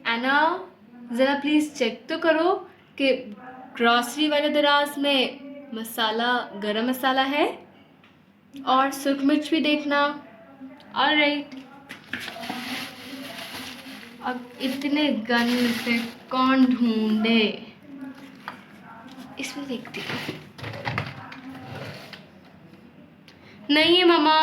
एना, ज़रा please check तो करो कि ग्रॉसरी वाले दराज में मसाला गरम मसाला है, और सुरख मिर्च भी देखना। ऑलराइट। अब इतने गन से कौन ढूंढे, इसमें देखती हूँ। नहीं है मामा।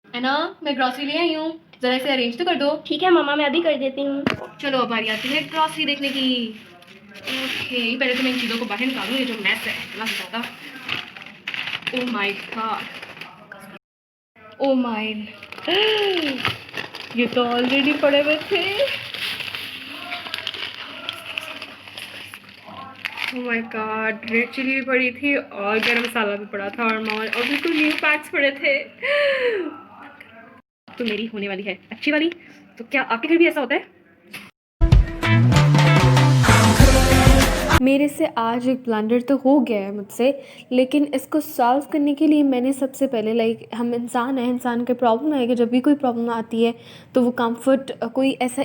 है ना, मैं ग्रॉसरी ले आई हूँ, जरा इसे अरेंज तो कर दो। ठीक है मामा, मैं अभी कर देती हूँ। चलो अब बारी आती है ग्रॉसरी देखने की। ओके, पहले तो मैं इन चीज़ों को बाहर निकालूँ, ये जो मैस है इतना ज़्यादा। Oh my god, oh my, ये तो ऑलरेडी पड़े हुए थे। Oh my god, red chilli भी पड़ी थी और गरम मसाला भी पड़ा था, और बिल्कुल न्यू पैक्स पड़े थे। तो मेरी होने वाली है अच्छी वाली। तो क्या आपके घर भी ऐसा होता है? मेरे से आज एक ब्लंडर तो हो गया है मुझसे, लेकिन इसको सॉल्व करने के लिए मैंने सबसे पहले हम इंसान हैं, इंसान के प्रॉब्लम है कि जब भी कोई प्रॉब्लम आती है तो वो कोई ऐसा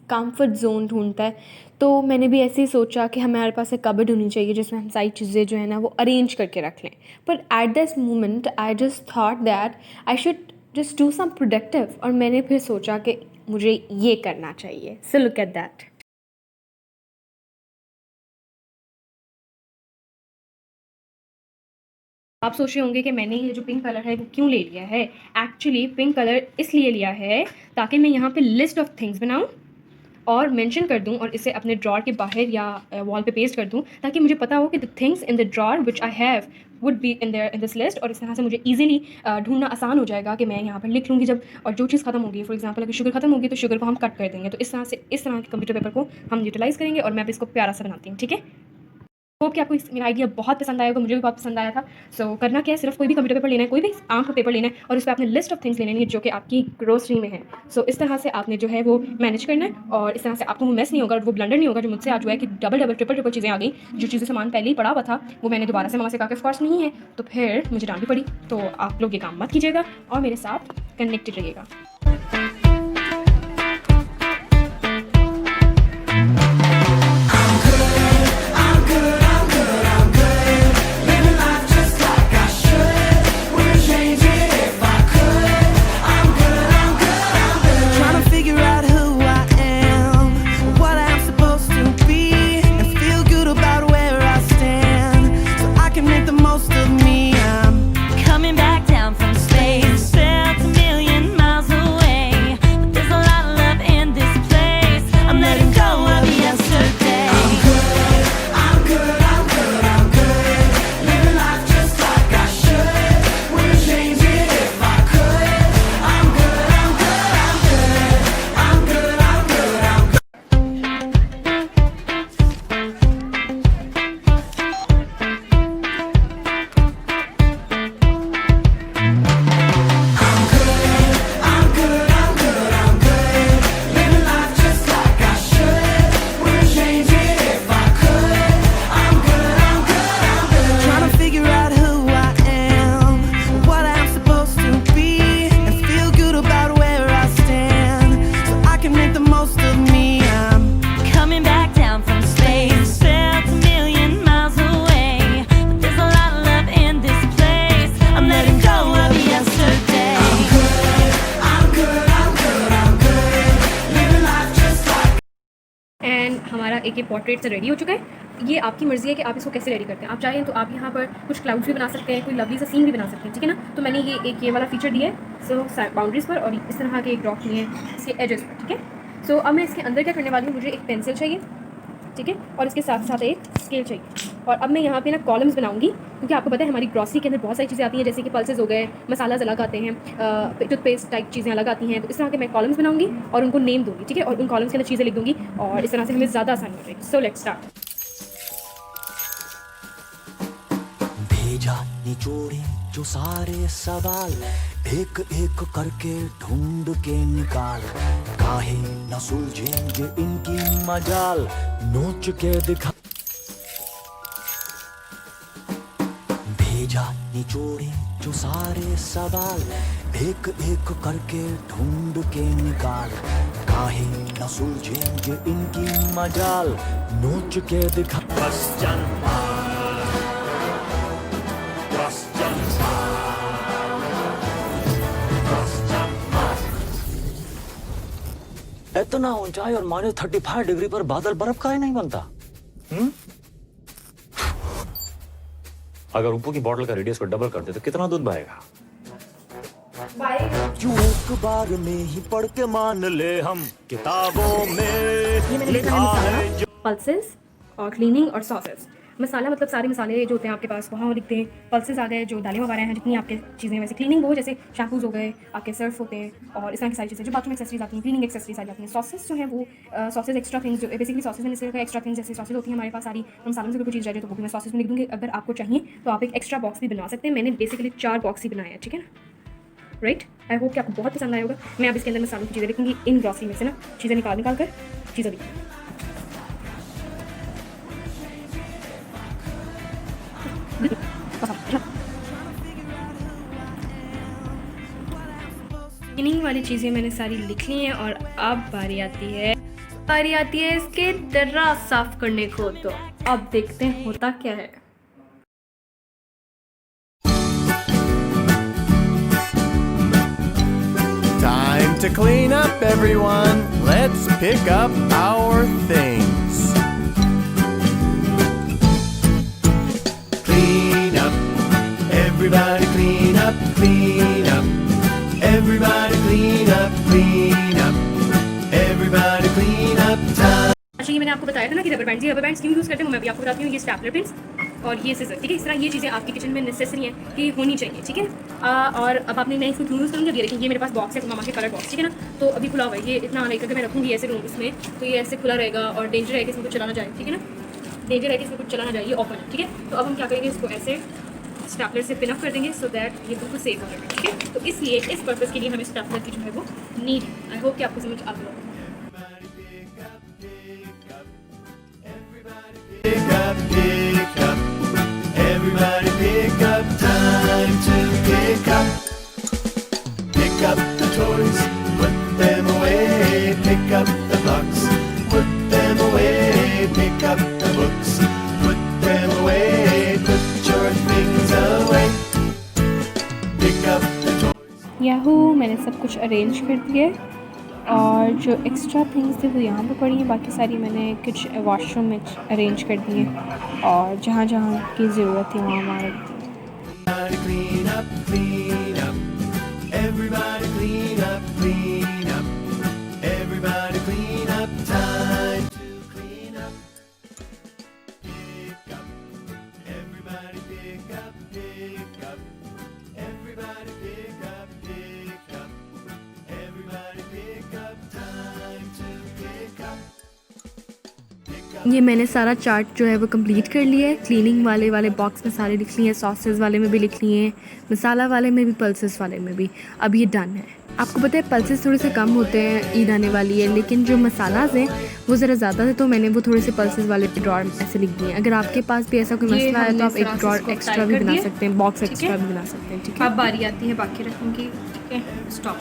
कंफर्ट जोन ढूंढता है। तो मैंने भी ऐसे ही सोचा कि हमारे पास एक कबर्ड होनी चाहिए जिसमें हम सारी चीज़ें जो है ना वो अरेंज करके रख लें। पर at this moment I just thought that I should just do some productive, और मैंने फिर सोचा कि मुझे ये करना चाहिए। So look at that. आप सोच रहे होंगे कि मैंने ये जो पिंक कलर है वो क्यों ले लिया है। एक्चुअली पिंक कलर इसलिए लिया है ताकि मैं यहाँ पे लिस्ट ऑफ थिंग्स बनाऊँ और मेंशन कर दूँ, और इसे अपने ड्रॉर के बाहर या वॉल पे पेस्ट कर दूँ, ताकि मुझे पता हो कि the things in the drawer which I have would be in this list. और इस तरह से मुझे ईजिली ढूंढना आसान हो जाएगा कि मैं यहाँ पर लिख लूँगी जब, और जो चीज़ खत्म होगी, फॉर एग्जाम्पल अगर शुगर खत्म होगी तो शुगर को हम कट कर देंगे। तो इस तरह के कंप्यूटर पेपर को हम यूटिलाइज़ करेंगे, और मैं अब इसको प्यारा सा बनाती हूँ। ठीक है, होप कि आपको मेरा आइडिया बहुत पसंद आएगा, मुझे भी बहुत पसंद आया था। सो करना क्या है, सिर्फ कोई भी कंप्यूटर पेपर लेना है, कोई भी आम का पेपर लेना है, और उस पर आपने लिस्ट ऑफ थिंग्स लेने हैं जो कि आपकी ग्रोसरी में है। सो इस तरह से आपने जो है वो मैनेज करना है, और इस तरह से आपको वो मेस नहीं होगा, वो ब्लंडर नहीं होगा जो मुझसे आज हुआ है कि डबल ट्रिपल चीज़ें आ गई। जो चीज़ें सामान पहले ही पड़ा हुआ था वो मैंने दोबारा से मामा से कहा कि ऑफकोर्स नहीं है, तो फिर मुझे डांट भी पड़ी। तो आप लोग ये काम मत कीजिएगा और मेरे साथ कनेक्टेड रहिएगा। Trying to figure out who I am, what I'm supposed to be, and feel good about where I stand, so I can make the most of me. I'm Coming back down from space, felt a million miles away, but there's a lot of love in this place. I'm letting go of yesterday. I'm good, I'm good, I'm good, I'm good, living life just like I should, wouldn't change it if I could. I'm good, I'm good, I'm good, I'm good, I'm good, I'm good. I'm good, I'm good, I'm good, I'm good, living life just like I should, wouldn't change it if I could. I'm good, I'm good, I'm good, trying to figure out who I am, what I'm supposed to be, and feel good about where I stand, so I can make the most of me. I'm Coming back down from space, felt a million miles away, but there's a lot of love in this place. I'm letting go of yesterday. I'm good, I'm good, I'm good, I'm good, living life just like. And हमारा एक ये portrait से ready हो चुका है। ये आपकी मर्ज़ी है कि आप इसको कैसे रेडी करते हैं। आप चाहें तो आप यहाँ पर कुछ क्लाउड्स भी बना सकते हैं, कोई लवली सा सीन भी बना सकते हैं, ठीक है ना। तो मैंने ये वाला फीचर दिया है, सो बाउंड्रीज़ पर, और इस तरह के एक ड्रॉप लिए हैं इसके एजेस पर, ठीक है। सो अब मैं इसके अंदर क्या करने वाली हूँ, मुझे एक पेंसिल चाहिए, ठीक है, और इसके साथ साथ एक स्केल चाहिए। और अब मैं यहाँ पे ना कॉलम्स बनाऊंगी, क्योंकि आपको पता है हमारी ग्रॉसरी के अंदर बहुत सारी चीज़ें आती हैं, जैसे कि पल्सेस हो गए, मसाला अलग आते हैं, टूथपेस्ट टाइप चीज़ें अलग आती हैं। तो इस तरह के मैं कॉलम्स बनाऊंगी और उनको नेम दूंगी, ठीक है, और उन कॉलम्स के अंदर चीज़ें लिख दूंगी, और इस तरह से हमें ज़्यादा आसानी हो जाएगी। So let's start. भेजा निचोड़े जो सारे सवाल, एक एक करके ढूंढ के निकाल, काहे न सुलझेंगे इनकी मजाल, नोच के दिखा। भेजा निचोड़े जो सारे सवाल, एक एक करके ढूंढ के निकाल, काहे न सुलझेंगे इनकी मजाल, नोच के दिखा क्वेश्चन इतना ऊंचाई और -35 डिग्री पर बादल बर्फ काहे नहीं बनता? अगर ऊपर की बॉटल का रेडियस को डबल कर दे तो कितना दूध बहेगा? क्यों एक बार में ही पढ़ के मान ले हम, किताबों में लिखा है जो पल्सेस और क्लीनिंग और सॉसेस। मसाला मतलब सारे मसाले जो होते हैं आपके पास वहाँ लिखते हैं। पल्सेस आ गए जो दालें वगैरह हैं, जितनी आपके चीज़ें वैसे क्लीनिंग वो जैसे शैम्पूज हो गए, आपके सर्फ होते हैं और इस तरह की सारी चीज़ें जो बाथरूम एक्सेसरीज आती हैं, क्लीनिंग एक्सेसरीज आ जाती हैं। सॉसेस जो है वो सॉसेस एक्स्ट्रा थिंग्स जो बेसिकली सॉसेस मैंने सिर्फ एक्स्ट्रा थिंग्स जैसे सॉसेस होती हैं हमारे पास सारी, हम मसालों से कोई चीज़ रह जाए तो वो भी मैं सॉसेस में लिख दूँगी। अगर आपको चाहिए तो आप एक एक्स्ट्रा बॉक्स भी बना सकते हैं। मैंने बेसिकली 4 बॉक्स ही बनाए हैं, ठीक है ना, राइट। आई होप कि आपको बहुत पसंद आया होगा। मैं अब इसके अंदर मसालों की चीज़ें लिखूँगी, इन ग्रॉसरी में से ना चीज़ें निकाल कर चीज़ें लिखूँगी। क्लीनिंग वाली चीज़ें मैंने सारी लिख ली हैं और अब बारी आती है इसके दर्रा साफ करने को। तो अब देखते हैं होता क्या है। Time to clean up, everyone. Let's pick up our things. Clean up, everybody clean up, clean up. Everybody clean up, clean up. Everybody clean up time. अच्छा, ये मैंने आपको बताया था ना कि रबर बैंड्स क्यों यूज़ करते हैं, मैं भी आपको बताती हूँ। ये स्टेपलर पिन्स और ये सीजर, ठीक है। इस तरह ये चीज़ें आपकी किचन में नेसेसरी हैं कि होनी चाहिए, ठीक है। और अब आपने मैं इसको क्यों यूज़ करूँगी, अब ये देखें, ये मेरे पास बॉक्स है मामा के कलर बॉक्स, ठीक है ना। तो अभी खुला हुआ है ये, इतना लाइक अगर मैं रखूँगी ऐसे रूम उसमें तो ये ऐसे खुला रहेगा और डेंजर है कि इसमें कुछ चला ना जाए, ठीक है ना। डेंजर है कि इसमें कुछ चला ना जाए, ये ओपन है, ठीक है। तो अब हम क्या करेंगे, इसको ऐसे स्टेपलर से पिन अप कर देंगे सो दैट ये बिल्कुल सेफ हो जाएगा, ठीक है। तो इसलिए इस पर्पज़ के लिए हमें स्टेपलर की जो है वो नीड है। आई होप कि आपको समझ आ गया। Pick up, pick up. Everybody pick up, time to pick up. Pick up the toys, put them away. Pick up the blocks, put them away. Pick up the books, put them away. Put your things away. Pick up the toys. Yahoo, मैंने सब कुछ arrange कर दिया और जो extra things थे वो यहाँ पे पड़ी हैं, बाकी सारी मैंने कुछ वॉशरूम में अरेंज कर दी हैं और जहाँ जहाँ की ज़रूरत थी वहाँ वहाँ रख दी। Everybody clean up, clean up. Everybody clean up, clean up. Everybody clean up, time to clean up. Pick up. Everybody pick up, pick up. Everybody pick up, pick up. Everybody pick up, time to pick up. ये मैंने सारा chart जो है वो complete कर लिया है। Cleaning वाले बॉक्स में सारे लिख लिए हैं, सॉसेस वाले में भी लिख लिए हैं, मसाला वाले में भी, पल्सेस वाले में भी। अब ये डन है। आपको पता है पल्सेस थोड़े से कम होते हैं, ईद आने वाली है, लेकिन जो मसालाज हैं वो ज़रा ज़्यादा थे तो मैंने वो थोड़े से पल्सेस वाले ड्रॉर ऐसे लिख दिए हैं। अगर आपके पास भी ऐसा कोई मसला है तो आप एक ड्रॉर एक्स्ट्रा भी बना सकते हैं, बॉक्स एक्स्ट्रा भी बना सकते हैं, ठीक है। अब बारी आती है बाकी रकम की, ठीक है। स्टॉप।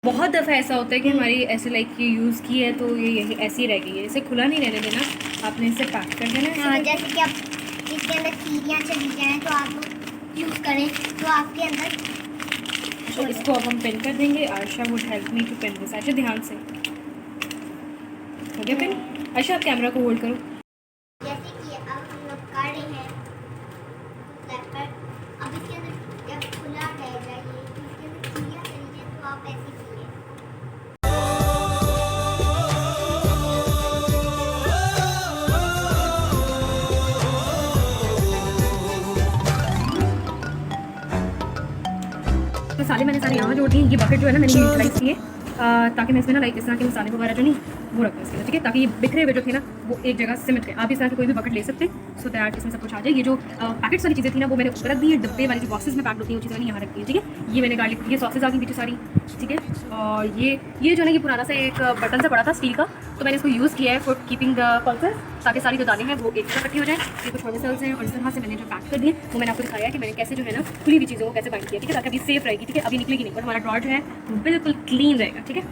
बहुत दफ़ा ऐसा होता है कि हमारी ऐसे लाइक ये यूज़ की है तो ये यही ऐसी ही रह गई है। इसे खुला नहीं रहने देना, आपने इसे पैक कर देना है। हाँ, जैसे कि आप इसके अंदर कीड़ियाँ चली जाएँ तो आप यूज़ करें तो आपके अंदर। तो इसको अब हम पिन कर देंगे। Ayesha would help me to pin this. अच्छा ध्यान से हो गया पिन। आयशा आप कैमरा को होल्ड करो। जैसे कि अब हम लोग कर रहे हैं स्टेपलर। अब इसके अंदर जब खुला रहेगा ये, इसके अंदर कीड़ियाँ चली जाएँ तो आप ऐसे कीजिए। मसाले मैंने सारे यहाँ जोड़ दिए। ये बकेट जो है ना मैंने यूटिलाइज़ किए ताकि मैं इसमें ना लाइक इस तरह के मसाले वगैरह जो नहीं वो रख दो इसके अंदर, ठीक है, ताकि ये बिखरे हुए जो थे ना वो एक जगह सिमट गए। आप इस तरह की कोई भी बकेट ले सकते हैं सो दैट इसमें सब कुछ आ जाए। ये जो पैकेट्स वाली चीज़ें थी ना वो मैंने ऊपर रख दी है, डब्बे वाली जो बॉक्सेस में पैक होती हैं वो चीज़ें मैंने यहाँ रख दी है, ठीक है। ये मैंने गार्लिक, ये सॉसेज आ गई पीछे सारी, ठीक है। और ये जो है ना ये पुराना सा एक बटन सा पड़ा था स्टील का, तो मैंने इसको यूज़ किया है फॉर कीपिंग द पल्सेस, ताकि सारी जो दाने हैं वो एक साथ इकट्ठी हो जाए। ये कुछ छोटे सेल्स हैं और इस तरह से मैंने जो पैक कर दिए वो मैंने आपको दिखाया है कि मैंने कैसे जो है ना खुली हुई चीज़ों को कैसे बाइंड किया, ठीक है, ताकि अभी सेफ रहेगी, ठीक है, अभी निकलेगी नहीं और हमारा ड्रॉर जो है वो बिल्कुल क्लीन रहेगा, ठीक है।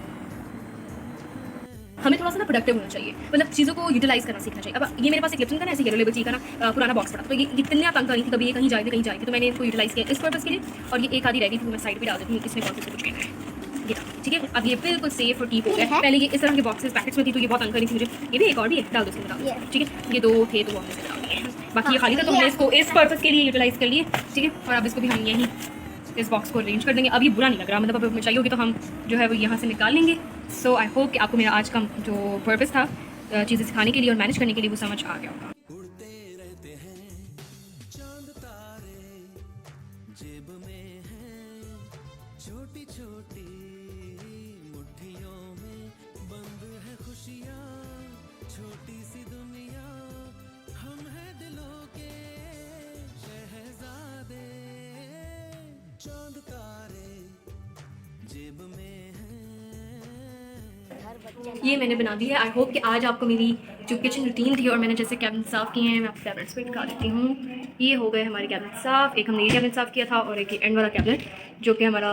हमें थोड़ा सा ना प्रोडक्टिव होना चाहिए, मतलब चीज़ों को यूटिलाइज करना सीखना चाहिए। अब ये मेरे पास एक लिप्टन का ना ऐसे येलो लेबल ची का ना पुराना बॉक्स पड़ा, तो ये इतनी तंग करी थी, कभी ये कहीं जाएगी, तो मैंने इसको यूटिलाइज किया इस पर्पज़ के लिए। और ये एक आधी रह गई थी, मैं साइड पे डाल देती हूँ, इसमें कौन से कुछ कहना है ये, ठीक है। अब ये बिल्कुल सेफ और कीप हो गया है। पहले ये इस तरह के बॉक्सेस पैकेट्स में थी तो ये बहुत तंग करी थी मुझे। ये भी एक और भी है, डाल दो इसमें, डाल दो, ठीक है। ये 2 थे तो हमने इसमें डाल दिए, बाकी ये खाली था तो हमने इसको इस पर्पज़ के लिए यूटिलाइज कर लिए, ठीक है। और अब इसको भी हम यहीं इस बॉक्स को अरेंज कर देंगे। अब ये बुरा नहीं लग रहा, मतलब अब हमें चाहिए होगी तो हम जो है वो यहाँ से निकाल लेंगे। सो आई होप कि आपको मेरा आज का जो पर्पस था चीज़ें सिखाने के लिए और मैनेज करने के लिए वो समझ आ गया होगा। उड़ते रहते हैं चांद तारे, जेब में है छोटी छोटी मुट्ठियों में बंद है खुशियाँ, छोटी सी दुनिया, हम हैं दिलों के शहजादे, चांद तारे जेब में ये मैंने बना दी है। आई होप कि आज आपको मेरी जो किचन रूटीन थी और मैंने जैसे कैबिनेट साफ़ किए हैं, मैं आपको कैबिनेट्स भी दिखा देती हूँ। ये हो गए हमारे कैबिनेट साफ़, एक हमने ये कैबिनेट साफ़ किया था और एक एंड वाला कैबिनेट जो कि हमारा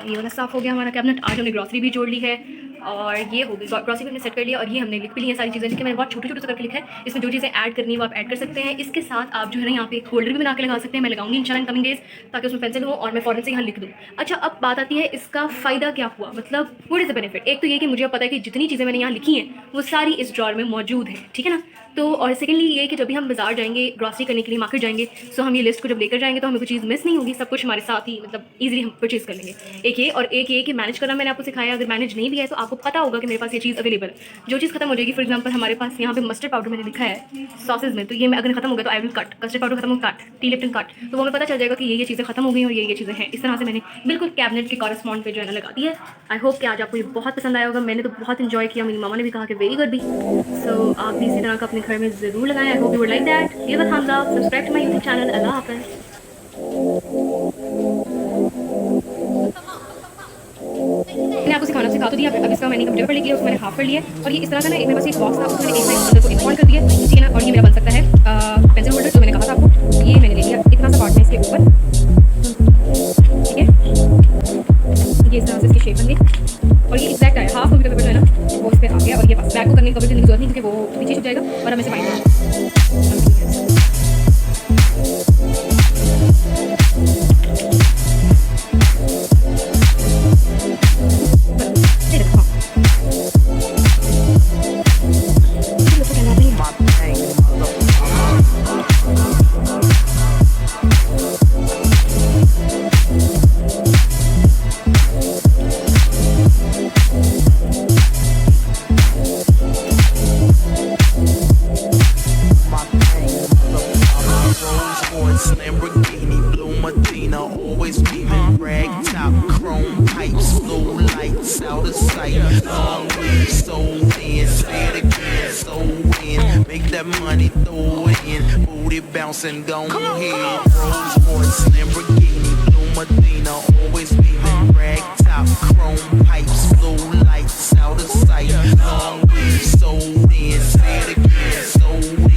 ये वाला साफ़ हो गया हमारा कैबिनेट। आज हमने ग्रॉसरी भी जोड़ ली है और ये हो गई ग्रॉसरी भी हमने सेट कर लिया। और ये हमने लिख भी ली है सारी चीज़ें, जिसके मैंने बहुत छोटे छोटे से करके लिखा है। इसमें जो चीज़ें ऐड करनी है वो आप ऐड कर सकते हैं। इसके साथ आप जो है ना यहाँ पे एक होल्डर भी बना के लगा सकते हैं, मैं लगाऊंगी इंशाल्लाह इन कमिंग डेज, ताकि उसमें पेंसिल हो और मैं फ़ौरन से यहाँ लिख दूँ। अच्छा, अब बात आती है इसका फ़ायदा क्या हुआ, मतलब व्हाट इज़ द बेनिफिट। एक तो ये कि मुझे अब पता है कि जितनी चीज़ें मैंने यहाँ लिखी हैं वो सारी इस ड्रॉर में मौजूद है, ठीक है ना। तो और सेकेंडली ये कि जब भी हम बाजार जाएंगे ग्रॉसरी करने के लिए, मार्केट जाएंगे, सो हम ये लिस्ट को जब लेकर जाएंगे तो हमें कोई चीज़ मिस नहीं होगी, सब कुछ हमारे साथ ही मतलब ईजिली हम परचेज़ कर लेंगे। एक ये और एक ये कि मैनेज करना मैंने आपको सिखाया। अगर मैनेज नहीं भी है तो आपको पता होगा कि मेरे पास ये चीज़ अवेलेबल है। जो चीज़ खत्म हो जाएगी, फॉर एग्जाम्पल हमारे पास यहाँ पे मस्टर्ड पाउडर मैंने लिखा है सॉसेज में, तो ये मैं अगर खत्म हो गया तो I will cut, custard powder खत्म हो कट, टी लिप्टन कट, तो वो हमें पता चल जाएगा कि ये चीज़ें खत्म हो गई और ये चीज़ें हैं। इस तरह से मैंने बिल्कुल कैबिनेट के कॉरेस्पॉन्ड पे जो है ना लगा दी है। आई होप कि आज आपको ये बहुत पसंद आया होगा। मैंने तो बहुत इन्जॉय किया, मेरी मामा ने भी कहा कि वेरी गुड भी। सो आप भी इसी तरह का अपने घर में ज़रूर लगाएं। I hope you would like that. Give a thumbs up. Subscribe to my YouTube channel. Allah Hafiz. मैंने आपको सिखाना सिखा तो दिया। अब इसका मैंने कंप्यूटर पर लिखी है, उसको मैंने हाफ कर लिया और ये इस तरह का ना एक मेरे पास एक बॉक्स था, उसमें एक साइड अंदर को इन्फॉर्म कर दिया, ठीक है ना। और ये मेरा बन सकता है पेंसिल होल्डर, जो मैंने कहा था आपको, ये मैंने ले लिया इतना सा पार्ट में इसके ऊपर, ठीक है। ये इस तरह से इसकी शेप बन गई और ये एग्जैक्ट आया, हाफ कंप्यूटर पेपर जो है ना वो इस पर आ गया। और ये बस बैक को करने की कभी जरूरत नहीं, क्योंकि वो पीछे छुप जाएगा और हमें से bind Lamborghini, blue Medina, always beaming, rag top, chrome pipes, blue lights out of sight. Long weed, so in, say it again, so in. Make that money, throw it in, booty bouncing, go ahead. Rolls Royce, Lamborghini, blue Medina, always beaming, rag top, chrome pipes, blue lights out of sight. Long weed, so in, say it again, so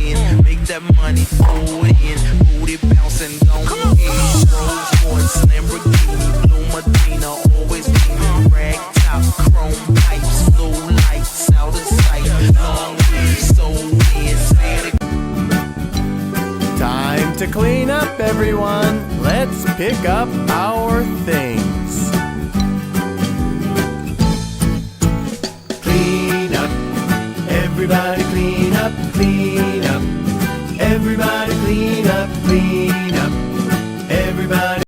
in. Make that money, throw it in, booty bouncing, go ahead. Rolls Royce, Lamborghini, blue Medina, always beaming, rag top, chrome pipes, blue lights out of sight. Long weed, so in, say it again. Time to clean up, everyone. Let's pick up our things. Clean up, everybody clean up, clean